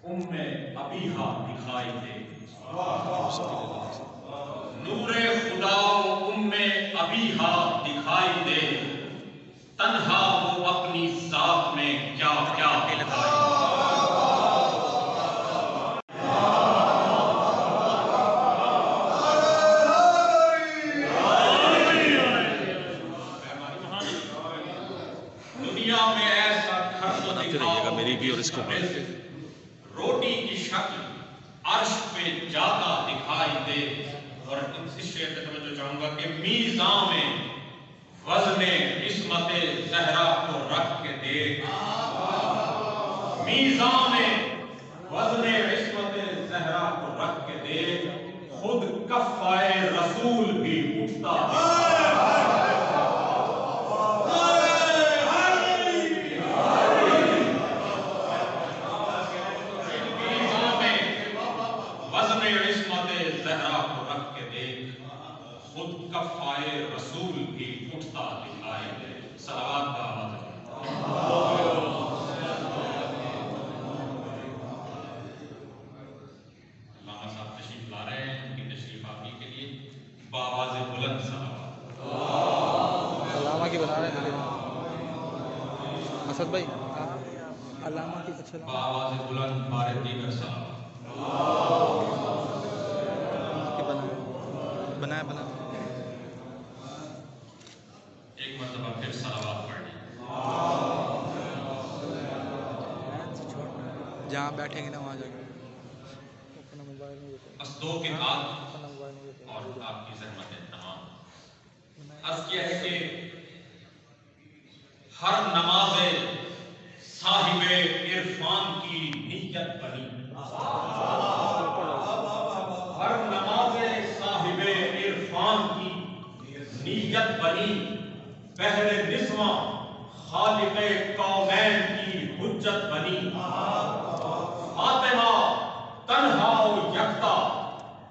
ابیہا دکھائی دے، نور خدا ابیہا دکھائی دے، تنہا وہ اپنی ذات میں کیا کیا دکھائی دے۔ دنیا میں ایسا گھر تو دکھاؤ روٹی کی شکل عرش پہ جاتا دکھائی دے۔ اور اس شعر پہ توجہ چاہوں گا کہ میزان میں وزن عصمت زہرا کو رکھ کے دیکھ، میزان میں وزن عصمت زہرا کو رکھ کے دیکھ، خود کفائے رسول بھی اٹھتا کفائے رسول بھی اٹھتا دکھائی دے۔ صلوات کا آواز علامہ صاحب تشریف لا رہے ہیں، ان کی تشریف آوری کے لیے بآواز بلند صلوات۔ علامہ کی بنا رہے ہیں اسد بھائی، علامہ کی بآواز بلند بار دیگر صلوات۔ بنا ایک مرتبہ پھر صلوات پڑھیں۔ جہاں بیٹھیں گے نا وہاں جا کے بس دو کے بعد اور آپ کی زحمت تمام عرض کیا ہے کہ ہر نماز صاحب عرفان کی نیت بنی، ہر نماز صاحب عرفان کی نیت بنی، بحر نسواں خالق کونین کی حجت بنی، فاطمہ تنہا و یکتا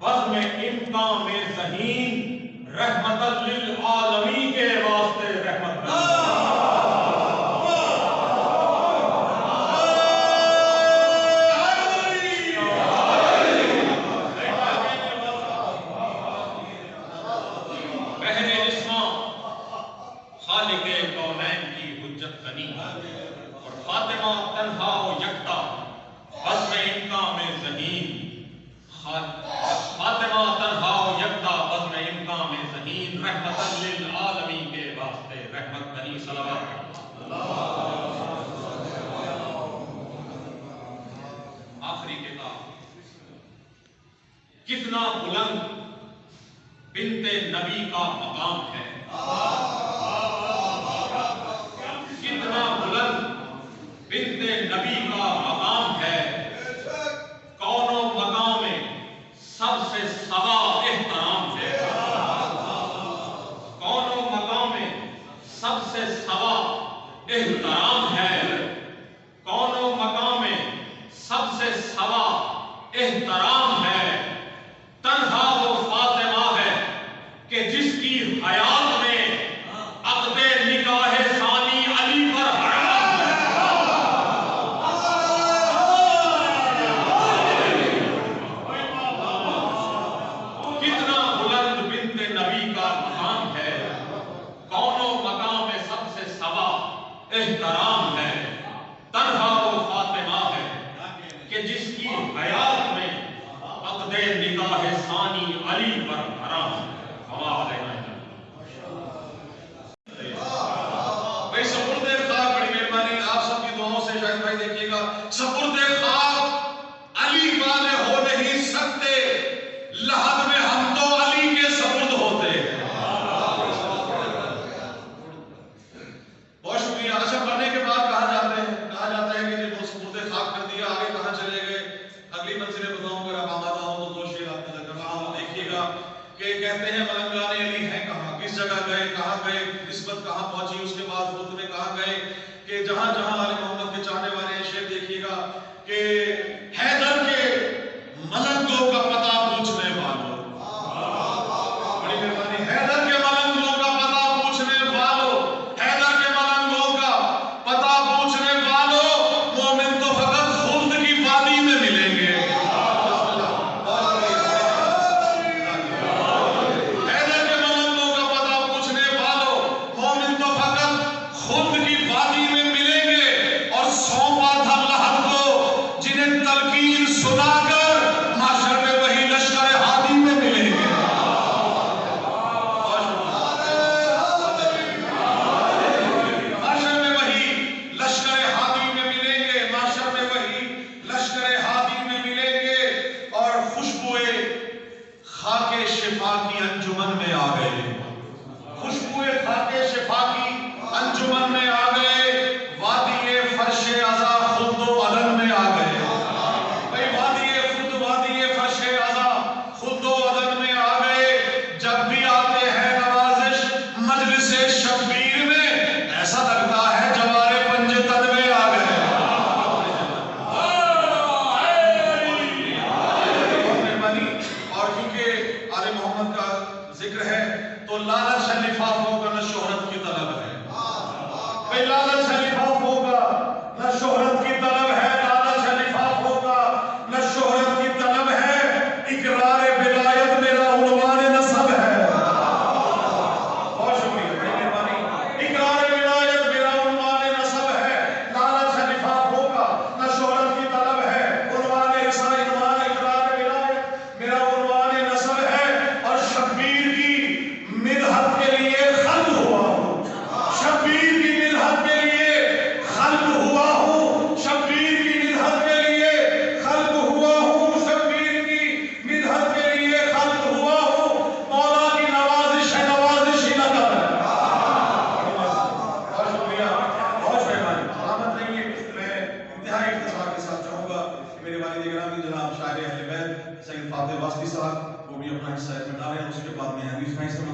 بزم امکان میں ذہین، رحمت للعالمین کے واسطے رحمت بنی۔ کتنا بلند بنت نبی کا مقام ہے، کتنا بلند بنت نبی کا مقام ہے، کون و مقام میں سب سے سوا احترام ہے، کون و مقام میں سب سے سوا احترام ہے، کون و مقام میں سب سے سوا احترام ہے، تنہا وہ فاطمہ ہے کہ جس کی حیات میں عقد نکاح ثانی علی پر حرام ہے۔ کتنا بلند بنت نبی کا مقام ہے، کون و مقام میں سب سے سوا احترام ہے، تنہا وہ فاطمہ ہے کہ جس کی حیات میں عقد نکاح ثانی علی پر حرام ہے۔ بھائی سپرد خاک، بڑی مہربانی آپ سب کی دعاؤں سے شاہد بھائی دیکھیے گا، سپرد خاک علی والے ہو نہیں سکتے، لحد میں ہم تو علی کے سپرد ہوتے ہیں۔ بہت شکریہ۔ اچھا پڑھنے کے بعد کہا جاتا ہے کہ جب وہ سپرد خاک کر دیا آگے کہاں چلے گئے، اگلی منزلیں بتاؤں گا، آپ آمادہ ہوں تو دو شعر آپ نظر کر رہا ہوں، دیکھیے گا کہ کہتے ہیں ملنگان علی ہیں کہاں، کس جگہ گئے، کہاں گئے، نسبت کہاں پہنچی، اس کے بعد خود میں کہاں گئے، کہ جہاں جہاں آل محمد کے چاہنے والے ہیں، شعر دیکھیے گا کہ حیدر کے ملنگوں کا پتہ پوچھنے والوں، بڑی مہربانی، حیدر کے ملنگوں کا پتہ پوچھنے والوں، حیدر کے ملنگوں کا پتہ پوچھنے والوں، مومن تو فقط خلد کی وادی میں ملے۔ میرے والد گرامی جناب شاعر اہل بیت سید فاطر واسطی صاحب وہ بھی اپنا حصہ اس میں ڈالیں، اور اس کے بعد میں حدیث کا حصہ